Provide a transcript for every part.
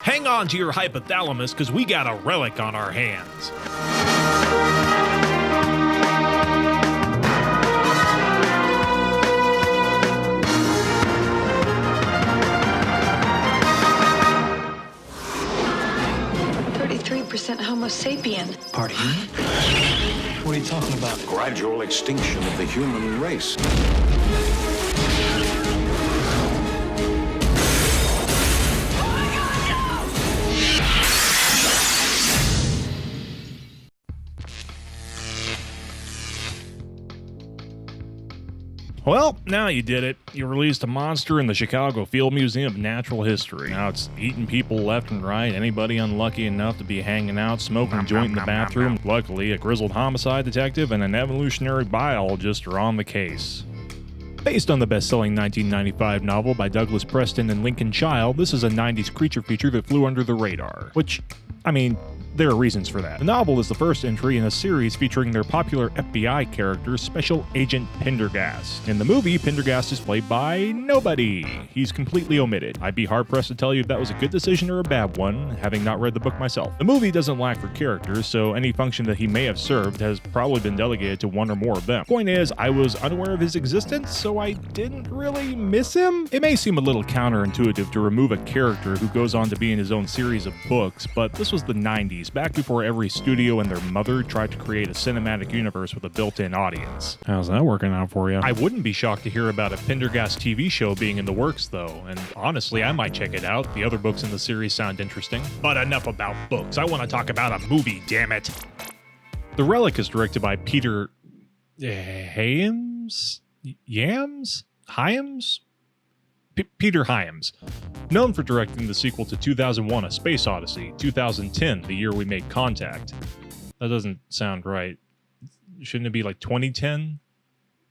Hang on to your hypothalamus, because we got a relic on our hands. Homo sapien. Pardon? What are you talking about? Gradual extinction of the human race. Well, now you did it. You released a monster in the Chicago Field Museum of Natural History. Now it's eating people left and right. Anybody unlucky enough to be hanging out, smoking a joint in the bathroom. Luckily, a grizzled homicide detective and an evolutionary biologist are on the case. Based on the best-selling 1995 novel by Douglas Preston and Lincoln Child, this is a 90s creature feature that flew under the radar. Which, I mean, there are reasons for that. The novel is the first entry in a series featuring their popular FBI character, Special Agent Pendergast. In the movie, Pendergast is played by nobody. He's completely omitted. I'd be hard-pressed to tell you if that was a good decision or a bad one, having not read the book myself. The movie doesn't lack for characters, so any function that he may have served has probably been delegated to one or more of them. Point is, I was unaware of his existence, so I didn't really miss him. It may seem a little counterintuitive to remove a character who goes on to be in his own series of books, but this was the 90s, back before every studio and their mother tried to create a cinematic universe with a built-in audience. How's that working out for you? I wouldn't be shocked to hear about a Pendergast TV show being in the works, though, and honestly, I might check it out. The other books in the series sound interesting. But enough about books. I want to talk about a movie, damn it. The Relic is directed by Peter Hyams? Peter Hyams, known for directing the sequel to 2001: A Space Odyssey, 2010, The Year We Made Contact. That doesn't sound right. Shouldn't it be like 2010?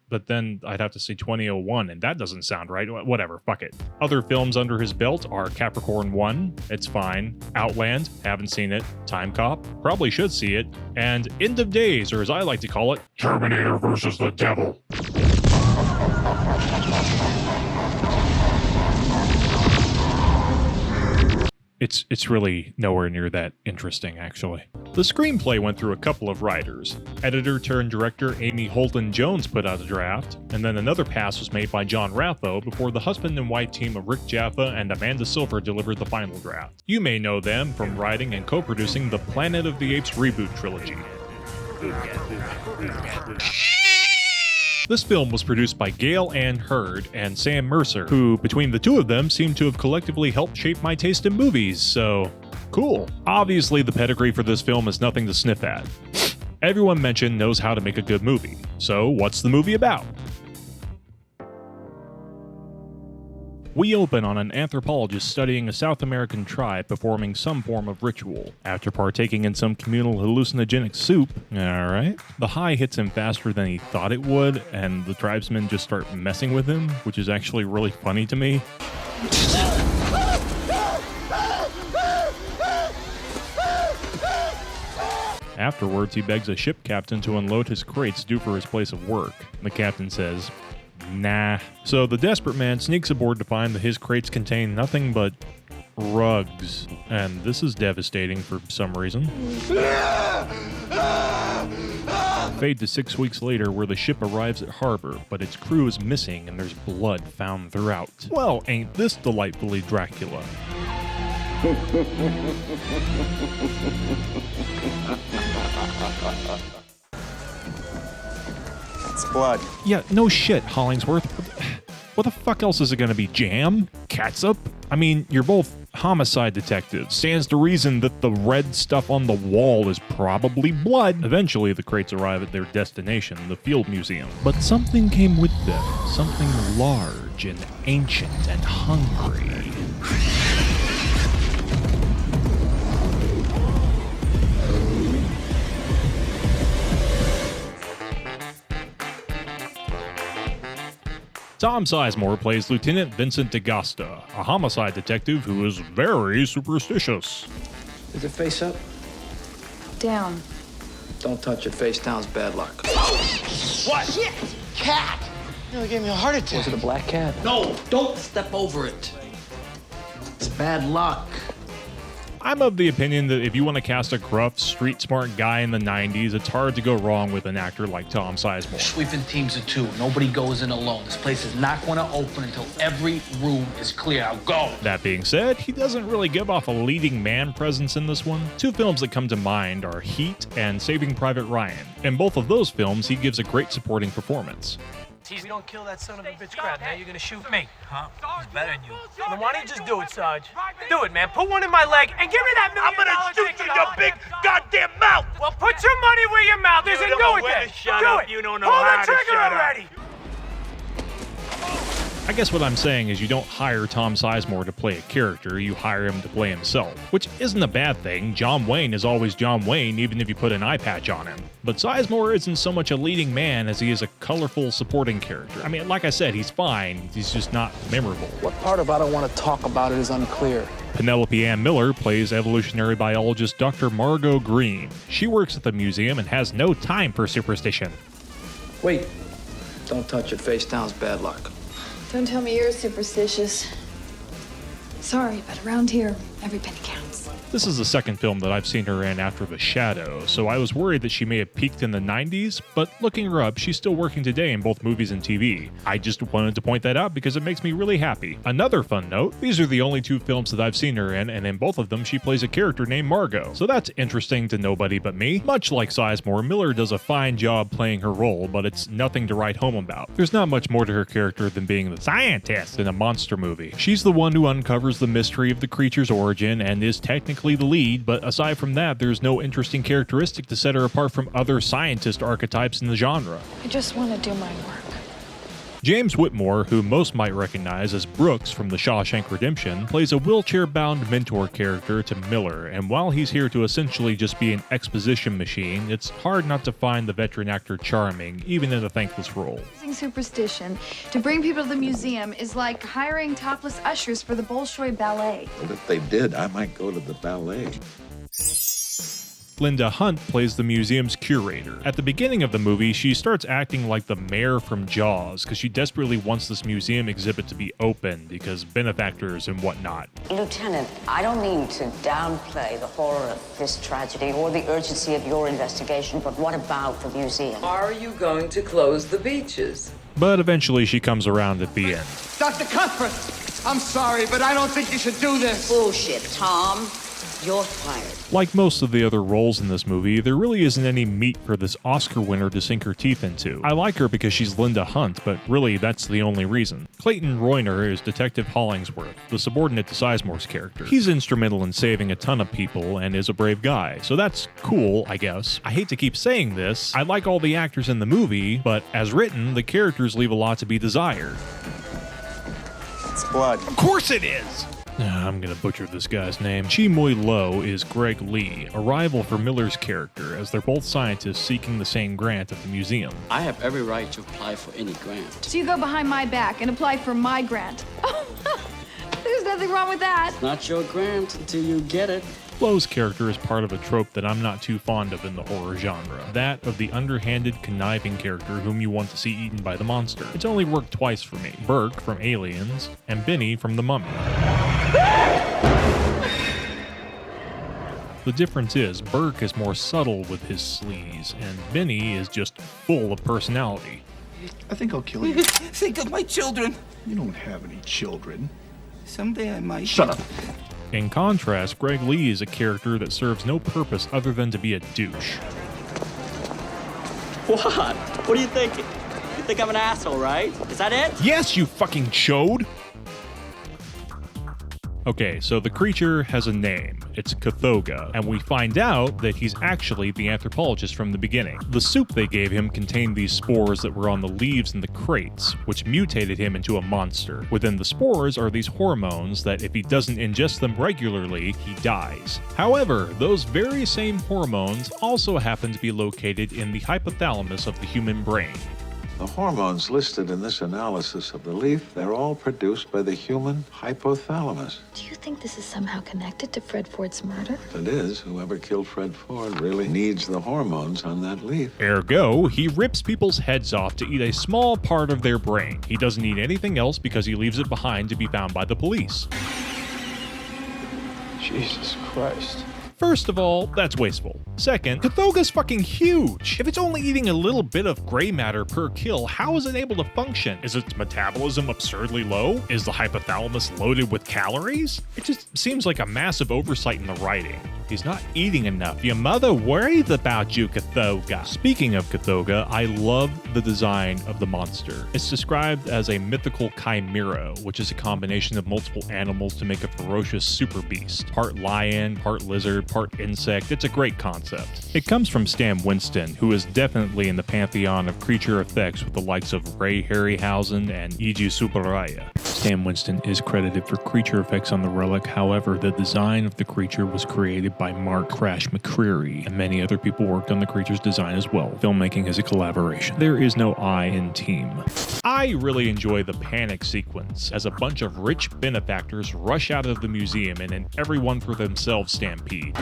But then I'd have to say 2001, and that doesn't sound right. Whatever, fuck it. Other films under his belt are Capricorn 1, it's fine, Outland, haven't seen it, Time Cop, probably should see it, and End of Days, or as I like to call it, Terminator versus the Devil. It's really nowhere near that interesting, actually. The screenplay went through a couple of writers. Editor-turned-director Amy Holden Jones put out a draft, and then another pass was made by John Ratho before the husband and wife team of Rick Jaffa and Amanda Silver delivered the final draft. You may know them from writing and co-producing the Planet of the Apes reboot trilogy. This film was produced by Gail Ann Hurd and Sam Mercer, who, between the two of them, seem to have collectively helped shape my taste in movies, so cool. Obviously, the pedigree for this film is nothing to sniff at. Everyone mentioned knows how to make a good movie. So, what's the movie about? We open on an anthropologist studying a South American tribe performing some form of ritual. After partaking in some communal hallucinogenic soup, alright, the high hits him faster than he thought it would, and the tribesmen just start messing with him, which is actually really funny to me. Afterwards, he begs a ship captain to unload his crates due for his place of work. The captain says, nah. So the desperate man sneaks aboard to find that his crates contain nothing but rugs. And this is devastating for some reason. Fade to 6 weeks later where the ship arrives at harbor, but its crew is missing and there's blood found throughout. Well, ain't this delightfully Dracula? It's blood. Yeah, no shit, Hollingsworth. What the fuck else is it gonna be? Jam? Catsup? I mean, you're both homicide detectives. Stands to reason that the red stuff on the wall is probably blood. Eventually, the crates arrive at their destination, the Field Museum. But something came with them. Something large and ancient and hungry. Tom Sizemore plays Lieutenant Vincent DeGosta, a homicide detective who is very superstitious. Is it face up? Down. Don't touch it. Face down's bad luck. What? Shit! Cat! Nearly gave me a heart attack. Was it a black cat? No, don't step over it. It's bad luck. I'm of the opinion that if you want to cast a gruff, street-smart guy in the 90s, it's hard to go wrong with an actor like Tom Sizemore. Sweeping teams of 2. Nobody goes in alone. This place is not going to open until every room is clear. I'll go. That being said, he doesn't really give off a leading man presence in this one. Two films that come to mind are Heat and Saving Private Ryan. In both of those films, he gives a great supporting performance. We don't kill that son of a bitch crap, now you're gonna shoot me, huh? He's better than you. Then why don't you just do it, Sarge? Do it, man. Put one in my leg and give me that $1 million. I'm gonna shoot you in your big goddamn mouth! Well, put your money where your mouth is and do it then! Do it! You don't know Pull how the to trigger shut up. already! I guess what I'm saying is you don't hire Tom Sizemore to play a character, you hire him to play himself. Which isn't a bad thing. John Wayne is always John Wayne, even if you put an eye patch on him. But Sizemore isn't so much a leading man as he is a colorful supporting character. I mean, like I said, he's fine, he's just not memorable. What part of I don't want to talk about it is unclear. Penelope Ann Miller plays evolutionary biologist Dr. Margot Green. She works at the museum and has no time for superstition. Wait. Don't touch it. Face down's bad luck. Don't tell me you're superstitious. Sorry, but around here, every penny counts. This is the second film that I've seen her in after The Shadow, so I was worried that she may have peaked in the 90s, but looking her up, she's still working today in both movies and TV. I just wanted to point that out because it makes me really happy. Another fun note, these are the only 2 films that I've seen her in, and in both of them she plays a character named Margot. So that's interesting to nobody but me. Much like Sizemore, Miller does a fine job playing her role, but it's nothing to write home about. There's not much more to her character than being the scientist in a monster movie. She's the one who uncovers the mystery of the creature's origin and is technically the lead, but aside from that, there's no interesting characteristic to set her apart from other scientist archetypes in the genre. I just want to do my work. James Whitmore, who most might recognize as Brooks from The Shawshank Redemption, plays a wheelchair-bound mentor character to Miller, and while he's here to essentially just be an exposition machine, it's hard not to find the veteran actor charming, even in a thankless role. Using superstition to bring people to the museum is like hiring topless ushers for the Bolshoi Ballet. But if they did, I might go to the ballet. Linda Hunt plays the museum's curator. At the beginning of the movie, she starts acting like the mayor from Jaws because she desperately wants this museum exhibit to be open because benefactors and whatnot. Lieutenant, I don't mean to downplay the horror of this tragedy or the urgency of your investigation, but what about the museum? Are you going to close the beaches? But eventually she comes around at the end. Dr. Cuthbert, I'm sorry, but I don't think you should do this. Bullshit, Tom. You're fired. Like most of the other roles in this movie, there really isn't any meat for this Oscar winner to sink her teeth into. I like her because she's Linda Hunt, but really that's the only reason. Clayton Royner is Detective Hollingsworth, the subordinate to Sizemore's character. He's instrumental in saving a ton of people and is a brave guy, so that's cool, I guess. I hate to keep saying this, I like all the actors in the movie, but as written, the characters leave a lot to be desired. It's blood. Of course it is! I'm gonna butcher this guy's name. Chimoy Lo is Greg Lee, a rival for Miller's character, as they're both scientists seeking the same grant at the museum. I have every right to apply for any grant. So you go behind my back and apply for my grant. There's nothing wrong with that. It's not your grant until you get it. Lo's character is part of a trope that I'm not too fond of in the horror genre, that of the underhanded, conniving character whom you want to see eaten by the monster. It's only worked twice for me, Burke from Aliens, and Benny from The Mummy. The difference is, Burke is more subtle with his sleaze, and Benny is just full of personality. I think I'll kill you. Think of my children. You don't have any children. Someday I might. Shut up. In contrast, Greg Lee is a character that serves no purpose other than to be a douche. What? What are you thinking? You think I'm an asshole, right? Is that it? Yes, you fucking chode! Okay, so the creature has a name. It's Cathoga, and we find out that he's actually the anthropologist from the beginning. The soup they gave him contained these spores that were on the leaves in the crates, which mutated him into a monster. Within the spores are these hormones that if he doesn't ingest them regularly, he dies. However, those very same hormones also happen to be located in the hypothalamus of the human brain. The hormones listed in this analysis of the leaf, they're all produced by the human hypothalamus. Do you think this is somehow connected to Fred Ford's murder? If it is, whoever killed Fred Ford really needs the hormones on that leaf. Ergo, he rips people's heads off to eat a small part of their brain. He doesn't eat anything else because he leaves it behind to be found by the police. Jesus Christ. First of all, that's wasteful. Second, Cthulhu's fucking huge. If it's only eating a little bit of gray matter per kill, how is it able to function? Is its metabolism absurdly low? Is the hypothalamus loaded with calories? It just seems like a massive oversight in the writing. He's not eating enough. Your mother worries about you, Cthulhu. Speaking of Cthulhu, I love the design of the monster. It's described as a mythical chimera, which is a combination of multiple animals to make a ferocious super beast. Part lion, part lizard, part insect. It's a great concept. It comes from Stan Winston, who is definitely in the pantheon of creature effects with the likes of Ray Harryhausen and Eiji Tsuburaya. Stan Winston is credited for creature effects on the Relic, however, the design of the creature was created by Mark Crash McCreary, and many other people worked on the creature's design as well. Filmmaking is a collaboration. There is no I in team. I really enjoy the panic sequence, as a bunch of rich benefactors rush out of the museum and an everyone for themselves stampede.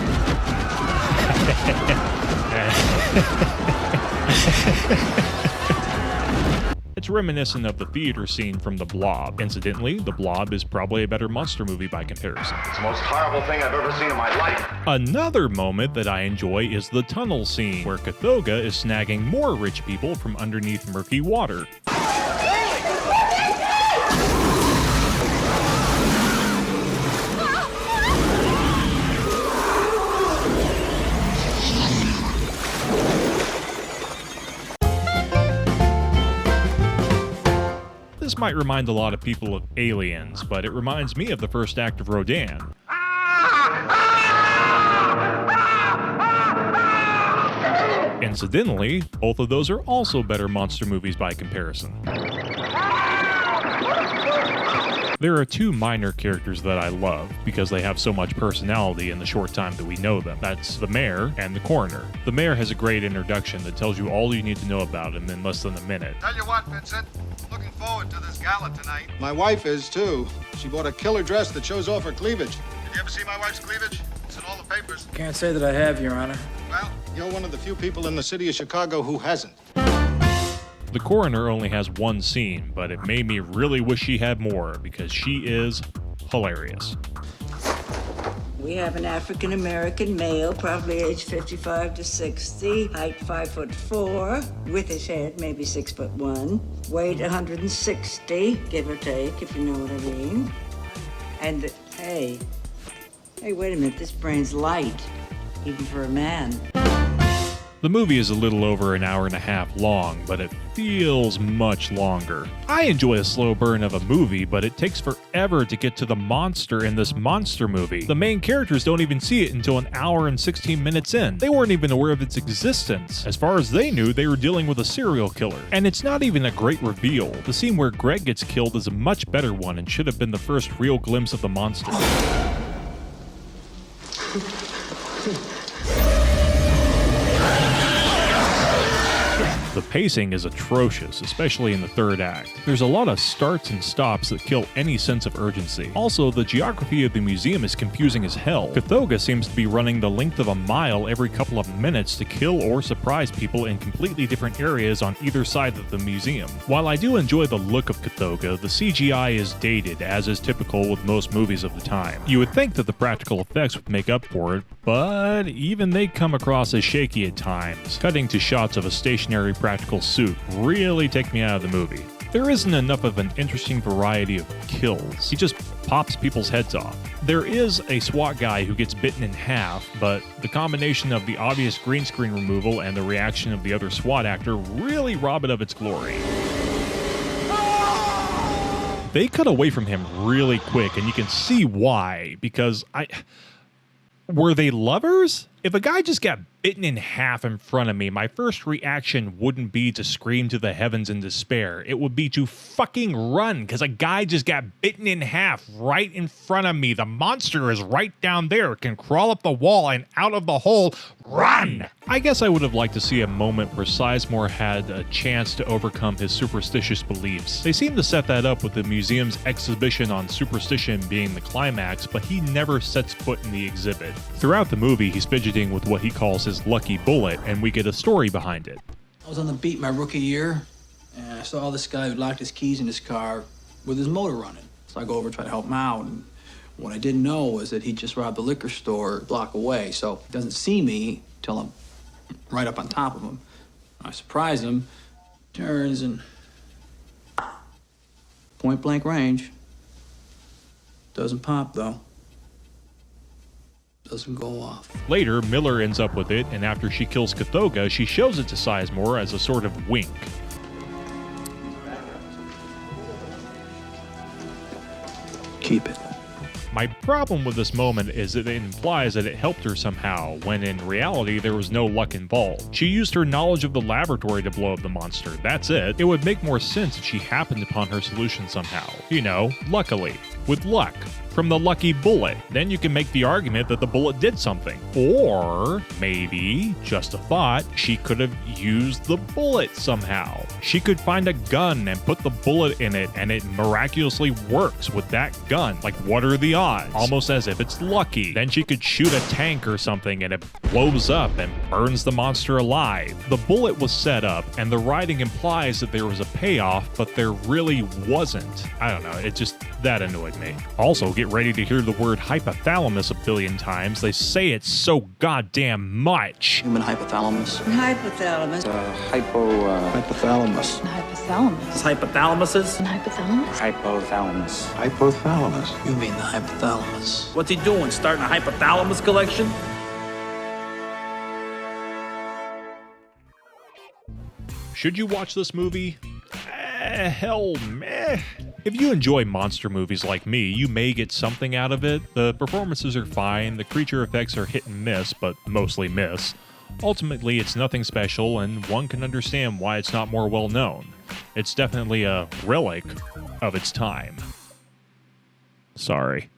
It's reminiscent of the theater scene from The Blob. Incidentally, The Blob is probably a better monster movie by comparison. It's the most horrible thing I've ever seen in my life. Another moment that I enjoy is the tunnel scene, where Cthulhu is snagging more rich people from underneath murky water. This might remind a lot of people of Aliens, but it reminds me of the first act of Rodan. Incidentally, both of those are also better monster movies by comparison. There are two minor characters that I love because they have so much personality in the short time that we know them. That's the mayor and the coroner. The mayor has a great introduction that tells you all you need to know about him in less than a minute. Tell you what, Vincent, looking forward to this gala tonight. My wife is too. She bought a killer dress that shows off her cleavage. Did you ever see my wife's cleavage? It's in all the papers. Can't say that I have, Your Honor. Well, you're one of the few people in the city of Chicago who hasn't. The coroner only has one scene, but it made me really wish she had more because she is hilarious. We have an African-American male, probably age 55 to 60, height 5'4", with his head maybe 6'1", weight 160, give or take, if you know what I mean. And hey, wait a minute, this brain's light, even for a man. The movie is a little over an hour and a half long, but it feels much longer. I enjoy a slow burn of a movie, but it takes forever to get to the monster in this monster movie. The main characters don't even see it until an hour and 16 minutes in. They weren't even aware of its existence. As far as they knew, they were dealing with a serial killer. And it's not even a great reveal. The scene where Greg gets killed is a much better one and should have been the first real glimpse of the monster. The pacing is atrocious, especially in the third act. There's a lot of starts and stops that kill any sense of urgency. Also, the geography of the museum is confusing as hell. Cthulhu seems to be running the length of a mile every couple of minutes to kill or surprise people in completely different areas on either side of the museum. While I do enjoy the look of Cthulhu, the CGI is dated, as is typical with most movies of the time. You would think that the practical effects would make up for it, but even they come across as shaky at times. Cutting to shots of a stationary practical suit really take me out of the movie. There isn't enough of an interesting variety of kills. He just pops people's heads off. There is a SWAT guy who gets bitten in half, but the combination of the obvious green screen removal and the reaction of the other SWAT actor really rob it of its glory. They cut away from him really quick, and you can see why, because were they lovers? If a guy just got bitten in half in front of me, my first reaction wouldn't be to scream to the heavens in despair. It would be to fucking run, because a guy just got bitten in half right in front of me. The monster is right down there. It can crawl up the wall and out of the hole. Run! I guess I would have liked to see a moment where Sizemore had a chance to overcome his superstitious beliefs. They seem to set that up with the museum's exhibition on superstition being the climax, but he never sets foot in the exhibit. Throughout the movie, he's fidgeting with what he calls his lucky bullet, and we get a story behind it. I was on the beat my rookie year, and I saw this guy who locked his keys in his car with his motor running. So I go over and try to help him out, and What I didn't know was that he just robbed the liquor store a block away, so he doesn't see me till I'm right up on top of him. I surprise him, turns, and point blank range. Doesn't pop, though. Doesn't go off. Later, Miller ends up with it, and after she kills Kathoga, she shows it to Sizemore as a sort of wink. Keep it. My problem with this moment is that it implies that it helped her somehow, when in reality there was no luck involved. She used her knowledge of the laboratory to blow up the monster, that's it. It would make more sense if she happened upon her solution somehow. You know, luckily. With luck. From the lucky bullet. Then you can make the argument that the bullet did something. Or, maybe, just a thought, she could have used the bullet somehow. She could find a gun and put the bullet in it, and it miraculously works with that gun. Like, what are the odds? Almost as if it's lucky. Then she could shoot a tank or something and it blows up and burns the monster alive. The bullet was set up, and the writing implies that there was a payoff, but there really wasn't. I don't know, that annoyed me. Also, get ready to hear the word hypothalamus a billion times. They say it so goddamn much. Human hypothalamus. Hypothalamus. Hypothalamus. Hypothalamus. Hypothalamuses? Hypothalamus? Hypothalamus. Hypothalamus. You mean the hypothalamus. What's he doing? Starting a hypothalamus collection? Should you watch this movie? Hell, meh. If you enjoy monster movies like me, you may get something out of it. The performances are fine, the creature effects are hit and miss, but mostly miss. Ultimately, it's nothing special, and one can understand why it's not more well known. It's definitely a relic of its time. Sorry.